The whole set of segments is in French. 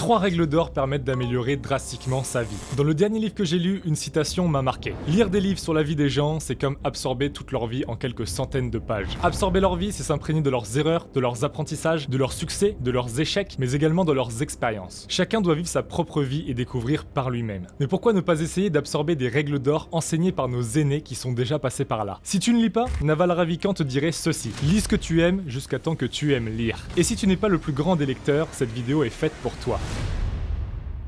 3 règles d'or permettent d'améliorer drastiquement sa vie. Dans le dernier livre que j'ai lu, une citation m'a marqué. Lire des livres sur la vie des gens, c'est comme absorber toute leur vie en quelques centaines de pages. Absorber leur vie, c'est s'imprégner de leurs erreurs, de leurs apprentissages, de leurs succès, de leurs échecs, mais également de leurs expériences. Chacun doit vivre sa propre vie et découvrir par lui-même. Mais pourquoi ne pas essayer d'absorber des règles d'or enseignées par nos aînés qui sont déjà passés par là? Si tu ne lis pas, Naval Ravikant te dirait ceci: lis ce que tu aimes jusqu'à temps que tu aimes lire. Et si tu n'es pas le plus grand des lecteurs, cette vidéo est faite pour toi.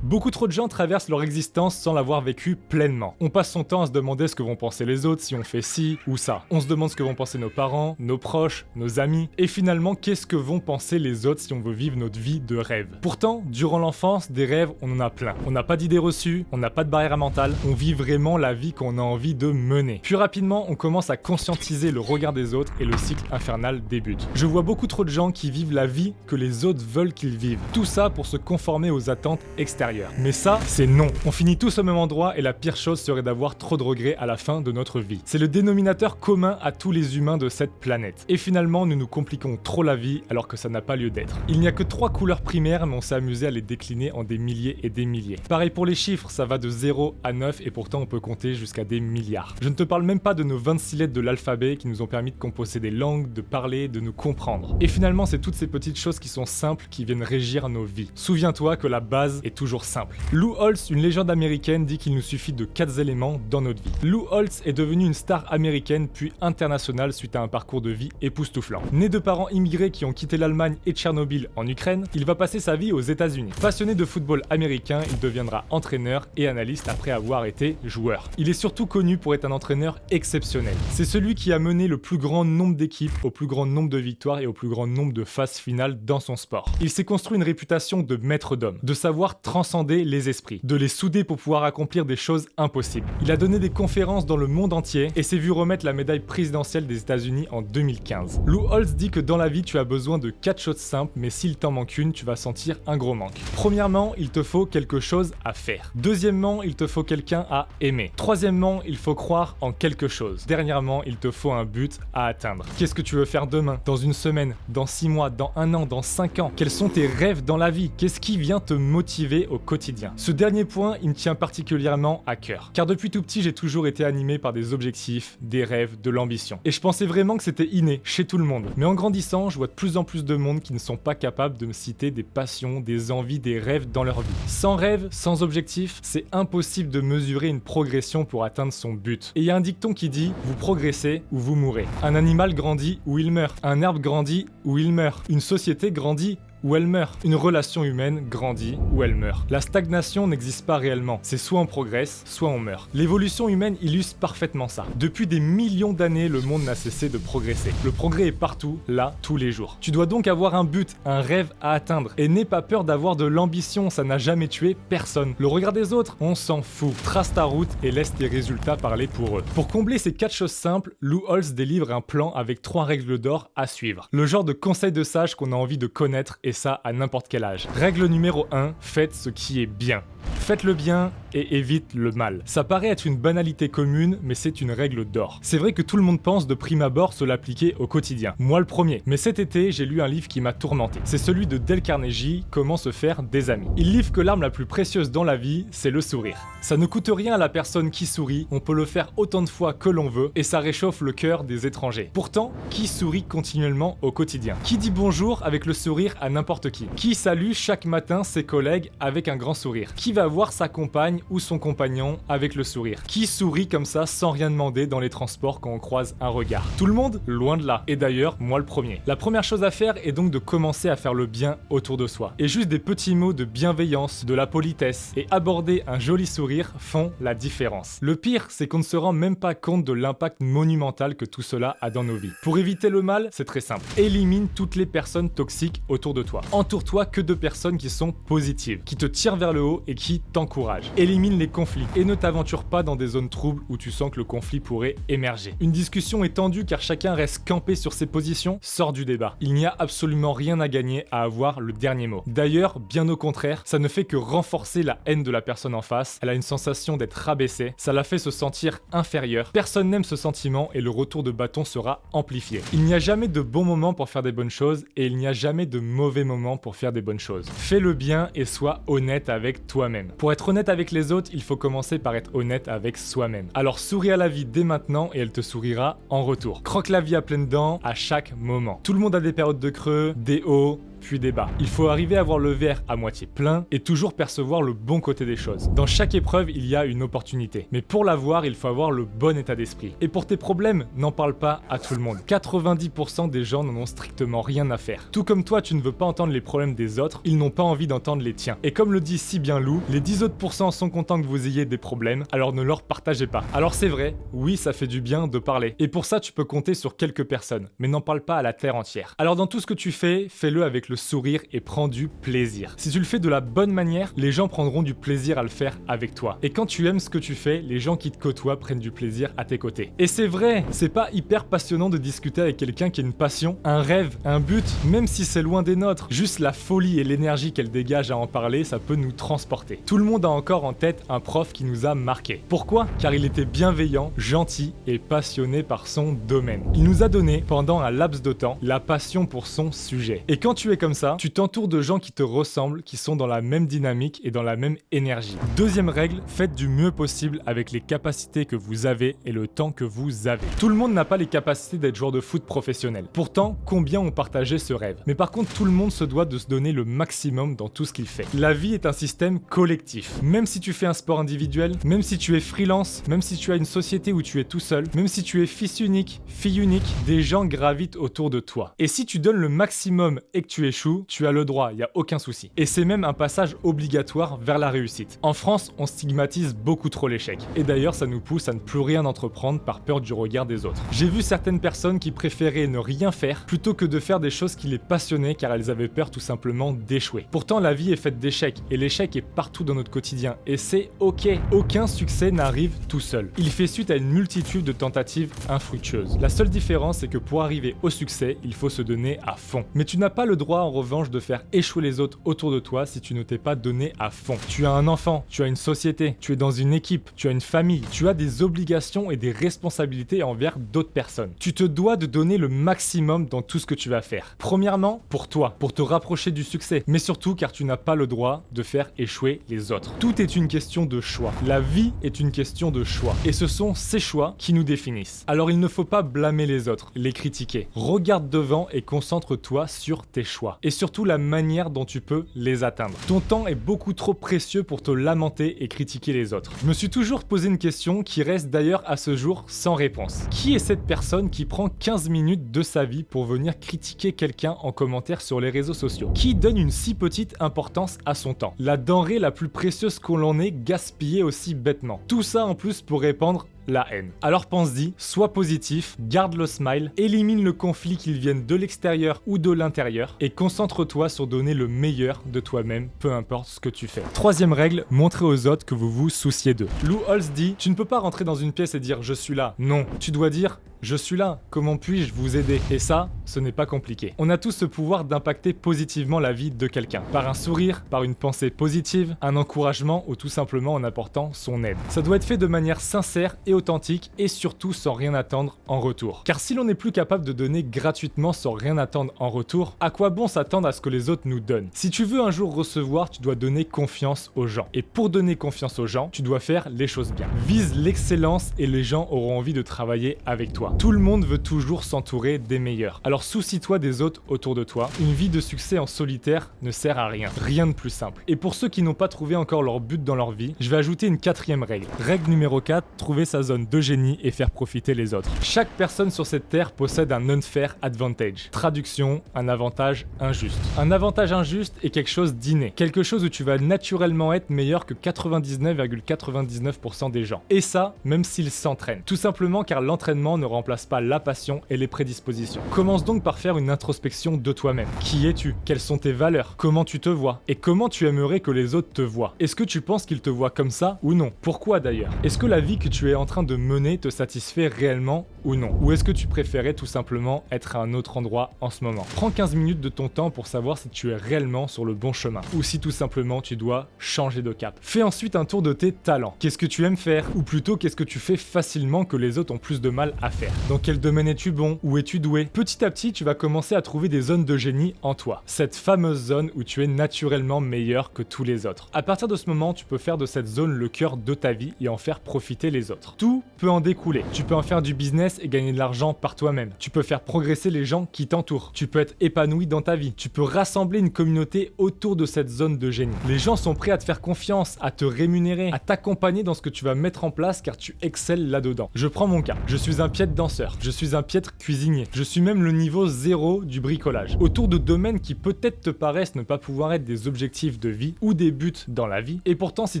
Beaucoup trop de gens traversent leur existence sans l'avoir vécu pleinement. On passe son temps à se demander ce que vont penser les autres si on fait ci ou ça. On se demande ce que vont penser nos parents, nos proches, nos amis. Et finalement, qu'est-ce que vont penser les autres si on veut vivre notre vie de rêve? Pourtant, durant l'enfance, des rêves, on en a plein. On n'a pas d'idées reçues, on n'a pas de barrière mentale, on vit vraiment la vie qu'on a envie de mener. Puis rapidement, on commence à conscientiser le regard des autres et le cycle infernal débute. Je vois beaucoup trop de gens qui vivent la vie que les autres veulent qu'ils vivent. Tout ça pour se conformer aux attentes extérieures. Mais ça, c'est non. On finit tous au même endroit et la pire chose serait d'avoir trop de regrets à la fin de notre vie. C'est le dénominateur commun à tous les humains de cette planète. Et finalement, nous nous compliquons trop la vie alors que ça n'a pas lieu d'être. Il n'y a que 3 couleurs primaires, mais on s'est amusé à les décliner en des milliers et des milliers. Pareil pour les chiffres, ça va de 0 à 9 et pourtant on peut compter jusqu'à des milliards. Je ne te parle même pas de nos 26 lettres de l'alphabet qui nous ont permis de composer des langues, de parler, de nous comprendre. Et finalement, c'est toutes ces petites choses qui sont simples qui viennent régir nos vies. Souviens-toi que la base est toujours simple. Lou Holtz, une légende américaine, dit qu'il nous suffit de 4 éléments dans notre vie. Lou Holtz est devenu une star américaine puis internationale suite à un parcours de vie époustouflant. Né de parents immigrés qui ont quitté l'Allemagne et Tchernobyl en Ukraine, il va passer sa vie aux États-Unis. Passionné de football américain, il deviendra entraîneur et analyste après avoir été joueur. Il est surtout connu pour être un entraîneur exceptionnel. C'est celui qui a mené le plus grand nombre d'équipes, au plus grand nombre de victoires et au plus grand nombre de phases finales dans son sport. Il s'est construit une réputation de maître d'homme, de savoir transcender les esprits, de les souder pour pouvoir accomplir des choses impossibles. Il a donné des conférences dans le monde entier et s'est vu remettre la médaille présidentielle des États-Unis en 2015. Lou Holtz dit que dans la vie, tu as besoin de 4 choses simples, mais s'il t'en manque une, tu vas sentir un gros manque. Premièrement, il te faut quelque chose à faire. Deuxièmement, il te faut quelqu'un à aimer. Troisièmement, il faut croire en quelque chose. Dernièrement, il te faut un but à atteindre. Qu'est-ce que tu veux faire demain, dans une semaine, dans 6 mois, dans 1 an, dans 5 ans? Quels sont tes rêves dans la vie? Qu'est-ce qui vient te motiver au quotidien? Ce dernier point, il me tient particulièrement à cœur, car depuis tout petit, j'ai toujours été animé par des objectifs, des rêves, de l'ambition. Et je pensais vraiment que c'était inné, chez tout le monde. Mais en grandissant, je vois de plus en plus de monde qui ne sont pas capables de me citer des passions, des envies, des rêves dans leur vie. Sans rêve, sans objectif, c'est impossible de mesurer une progression pour atteindre son but. Et il y a un dicton qui dit « Vous progressez ou vous mourrez ». Un animal grandit ou il meurt. Un arbre grandit ou il meurt. Une société grandit ou elle meurt. Une relation humaine grandit ou elle meurt. La stagnation n'existe pas réellement. C'est soit on progresse, soit on meurt. L'évolution humaine illustre parfaitement ça. Depuis des millions d'années, le monde n'a cessé de progresser. Le progrès est partout, là, tous les jours. Tu dois donc avoir un but, un rêve à atteindre. Et n'aie pas peur d'avoir de l'ambition, ça n'a jamais tué personne. Le regard des autres, on s'en fout. Trace ta route et laisse tes résultats parler pour eux. Pour combler ces 4 choses simples, Lou Holtz délivre un plan avec 3 règles d'or à suivre. Le genre de conseil de sage qu'on a envie de connaître et ça à n'importe quel âge. Règle numéro 1, faites ce qui est bien. Faites le bien et évite le mal. Ça paraît être une banalité commune, mais c'est une règle d'or. C'est vrai que tout le monde pense de prime abord se l'appliquer au quotidien. Moi le premier. Mais cet été, j'ai lu un livre qui m'a tourmenté. C'est celui de Dale Carnegie, Comment se faire des amis. Il livre que l'arme la plus précieuse dans la vie, c'est le sourire. Ça ne coûte rien à la personne qui sourit, on peut le faire autant de fois que l'on veut, et ça réchauffe le cœur des étrangers. Pourtant, qui sourit continuellement au quotidien? Qui dit bonjour avec le sourire à n'importe qui? Qui salue chaque matin ses collègues avec un grand sourire? Qui va voir sa compagne ou son compagnon avec le sourire? Qui sourit comme ça sans rien demander dans les transports quand on croise un regard? Tout le monde? Loin de là. Et d'ailleurs, moi le premier. La première chose à faire est donc de commencer à faire le bien autour de soi. Et juste des petits mots de bienveillance, de la politesse et aborder un joli sourire font la différence. Le pire, c'est qu'on ne se rend même pas compte de l'impact monumental que tout cela a dans nos vies. Pour éviter le mal, c'est très simple. Élimine toutes les personnes toxiques autour de toi. Entoure-toi que de personnes qui sont positives, qui te tirent vers le haut et qui t'encouragent. Élimine Élimine les conflits et ne t'aventure pas dans des zones troubles où tu sens que le conflit pourrait émerger. Une discussion est tendue car chacun reste campé sur ses positions, sors du débat. Il n'y a absolument rien à gagner à avoir le dernier mot. D'ailleurs, bien au contraire, ça ne fait que renforcer la haine de la personne en face. Elle a une sensation d'être rabaissée, ça la fait se sentir inférieure. Personne n'aime ce sentiment et le retour de bâton sera amplifié. Il n'y a jamais de bon moment pour faire des bonnes choses et il n'y a jamais de mauvais moment pour faire des bonnes choses. Fais le bien et sois honnête avec toi-même. Pour être honnête avec les autres, il faut commencer par être honnête avec soi-même. Alors souris à la vie dès maintenant et elle te sourira en retour. Croque la vie à pleines dents à chaque moment. Tout le monde a des périodes de creux, des hauts, puis des bas. Il faut arriver à voir le verre à moitié plein et toujours percevoir le bon côté des choses. Dans chaque épreuve, il y a une opportunité. Mais pour l'avoir, il faut avoir le bon état d'esprit. Et pour tes problèmes, n'en parle pas à tout le monde. 90% des gens n'en ont strictement rien à faire. Tout comme toi, tu ne veux pas entendre les problèmes des autres, ils n'ont pas envie d'entendre les tiens. Et comme le dit si bien Lou, les 10 autres pourcents sont contents que vous ayez des problèmes, alors ne leur partagez pas. Alors c'est vrai, oui, ça fait du bien de parler. Et pour ça, tu peux compter sur quelques personnes. Mais n'en parle pas à la terre entière. Alors dans tout ce que tu fais, fais-le avec le sourire et prends du plaisir. Si tu le fais de la bonne manière, les gens prendront du plaisir à le faire avec toi. Et quand tu aimes ce que tu fais, les gens qui te côtoient prennent du plaisir à tes côtés. Et c'est vrai, c'est pas hyper passionnant de discuter avec quelqu'un qui a une passion, un rêve, un but, même si c'est loin des nôtres. Juste la folie et l'énergie qu'elle dégage à en parler, ça peut nous transporter. Tout le monde a encore en tête un prof qui nous a marqué. Pourquoi? Car il était bienveillant, gentil et passionné par son domaine. Il nous a donné, pendant un laps de temps, la passion pour son sujet. Et quand tu es comme ça, tu t'entoures de gens qui te ressemblent, qui sont dans la même dynamique et dans la même énergie. Deuxième règle, faites du mieux possible avec les capacités que vous avez et le temps que vous avez. Tout le monde n'a pas les capacités d'être joueur de foot professionnel. Pourtant, combien ont partagé ce rêve? Mais par contre, tout le monde se doit de se donner le maximum dans tout ce qu'il fait. La vie est un système collectif. Même si tu fais un sport individuel, même si tu es freelance, même si tu as une société où tu es tout seul, même si tu es fils unique, fille unique, des gens gravitent autour de toi. Et si tu donnes le maximum et que tu échoues, tu as le droit, il n'y a aucun souci. Et c'est même un passage obligatoire vers la réussite. En France, on stigmatise beaucoup trop l'échec. Et d'ailleurs, ça nous pousse à ne plus rien entreprendre par peur du regard des autres. J'ai vu certaines personnes qui préféraient ne rien faire plutôt que de faire des choses qui les passionnaient car elles avaient peur tout simplement d'échouer. Pourtant, la vie est faite d'échecs et l'échec est partout dans notre quotidien. Et c'est ok. Aucun succès n'arrive tout seul. Il fait suite à une multitude de tentatives infructueuses. La seule différence, c'est que pour arriver au succès, il faut se donner à fond. Mais tu n'as pas le droit en revanche de faire échouer les autres autour de toi si tu ne t'es pas donné à fond. Tu as un enfant, tu as une société, tu es dans une équipe, tu as une famille, tu as des obligations et des responsabilités envers d'autres personnes. Tu te dois de donner le maximum dans tout ce que tu vas faire. Premièrement, pour toi, pour te rapprocher du succès, mais surtout car tu n'as pas le droit de faire échouer les autres. Tout est une question de choix. La vie est une question de choix. Et ce sont ces choix qui nous définissent. Alors il ne faut pas blâmer les autres, les critiquer. Regarde devant et concentre-toi sur tes choix. Et surtout la manière dont tu peux les atteindre. Ton temps est beaucoup trop précieux pour te lamenter et critiquer les autres. Je me suis toujours posé une question qui reste d'ailleurs à ce jour sans réponse. Qui est cette personne qui prend 15 minutes de sa vie pour venir critiquer quelqu'un en commentaire sur les réseaux sociaux? Qui donne une si petite importance à son temps? La denrée la plus précieuse qu'on l'en ait gaspillée aussi bêtement. Tout ça en plus pour répandre la haine. Alors pense-y, sois positif, garde le smile, élimine le conflit qu'il vienne de l'extérieur ou de l'intérieur et concentre-toi sur donner le meilleur de toi-même, peu importe ce que tu fais. Troisième règle, montrez aux autres que vous vous souciez d'eux. Lou Holtz dit, tu ne peux pas rentrer dans une pièce et dire je suis là. Non, tu dois dire je suis là, comment puis-je vous aider? Et ça, ce n'est pas compliqué. On a tous ce pouvoir d'impacter positivement la vie de quelqu'un. Par un sourire, par une pensée positive, un encouragement ou tout simplement en apportant son aide. Ça doit être fait de manière sincère et authentique et surtout sans rien attendre en retour. Car si l'on n'est plus capable de donner gratuitement sans rien attendre en retour, à quoi bon s'attendre à ce que les autres nous donnent? Si tu veux un jour recevoir, tu dois donner confiance aux gens. Et pour donner confiance aux gens, tu dois faire les choses bien. Vise l'excellence et les gens auront envie de travailler avec toi. Tout le monde veut toujours s'entourer des meilleurs. Alors soucie-toi des autres autour de toi. Une vie de succès en solitaire ne sert à rien. Rien de plus simple. Et pour ceux qui n'ont pas trouvé encore leur but dans leur vie, je vais ajouter une quatrième règle. Règle numéro 4, trouver sa zone de génie et faire profiter les autres. Chaque personne sur cette terre possède un unfair advantage. Traduction, un avantage injuste. Un avantage injuste est quelque chose d'inné. Quelque chose où tu vas naturellement être meilleur que 99,99% des gens. Et ça, même s'ils s'entraînent. Tout simplement car l'entraînement ne remplace pas la passion et les prédispositions. Commence donc par faire une introspection de toi-même. Qui es-tu? Quelles sont tes valeurs? Comment tu te vois? Et comment tu aimerais que les autres te voient? Est-ce que tu penses qu'ils te voient comme ça ou non? Pourquoi d'ailleurs? Est-ce que la vie que tu es en train de mener te satisfait réellement ou non? Ou est-ce que tu préférais tout simplement être à un autre endroit en ce moment? Prends 15 minutes de ton temps pour savoir si tu es réellement sur le bon chemin ou si tout simplement tu dois changer de cap. Fais ensuite un tour de tes talents. Qu'est-ce que tu aimes faire? Ou plutôt qu'est-ce que tu fais facilement que les autres ont plus de mal à faire? Dans quel domaine es-tu bon? Où es-tu doué? Petit à petit, tu vas commencer à trouver des zones de génie en toi. Cette fameuse zone où tu es naturellement meilleur que tous les autres. À partir de ce moment, tu peux faire de cette zone le cœur de ta vie et en faire profiter les autres. Tout peut en découler. Tu peux en faire du business et gagner de l'argent par toi-même. Tu peux faire progresser les gens qui t'entourent. Tu peux être épanoui dans ta vie. Tu peux rassembler une communauté autour de cette zone de génie. Les gens sont prêts à te faire confiance, à te rémunérer, à t'accompagner dans ce que tu vas mettre en place car tu excelles là-dedans. Je prends mon cas. Je suis un piètre danseur. Je suis un piètre cuisinier. Je suis même le niveau 0 du bricolage. Autour de domaines qui peut-être te paraissent ne pas pouvoir être des objectifs de vie ou des buts dans la vie. Et pourtant, si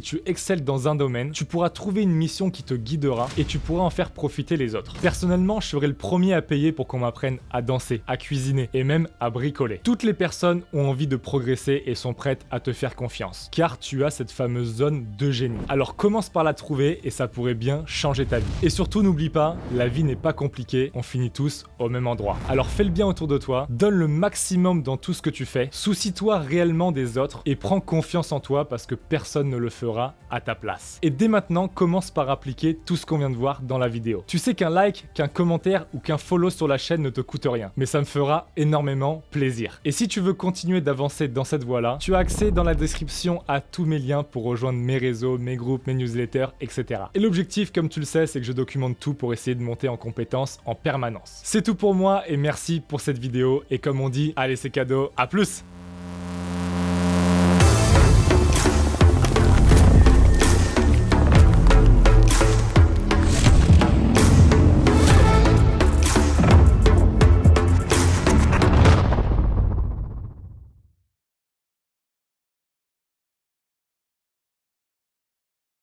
tu excelles dans un domaine, tu pourras trouver une mission qui te guidera et tu pourras en faire profiter les autres. Personnellement, je serai le premier à payer pour qu'on m'apprenne à danser, à cuisiner et même à bricoler. Toutes les personnes ont envie de progresser et sont prêtes à te faire confiance, car tu as cette fameuse zone de génie. Alors commence par la trouver et ça pourrait bien changer ta vie. Et surtout n'oublie pas, la vie n'est pas compliquée, on finit tous au même endroit. Alors fais le bien autour de toi, donne le maximum dans tout ce que tu fais, soucie-toi réellement des autres et prends confiance en toi parce que personne ne le fera à ta place. Et dès maintenant, commence par appliquer tout ce qu'on vient de voir dans la vidéo. Tu sais qu'un like, qu'un commentaire ou qu'un follow sur la chaîne ne te coûte rien, mais ça me fera énormément plaisir. Et si tu veux continuer d'avancer dans cette voie-là, tu as accès dans la description à tous mes liens pour rejoindre mes réseaux, mes groupes, mes newsletters, etc. Et l'objectif, comme tu le sais, c'est que je documente tout pour essayer de monter en compétences en permanence. C'est tout pour moi et merci pour cette vidéo. Et comme on dit, allez c'est cadeau, à plus!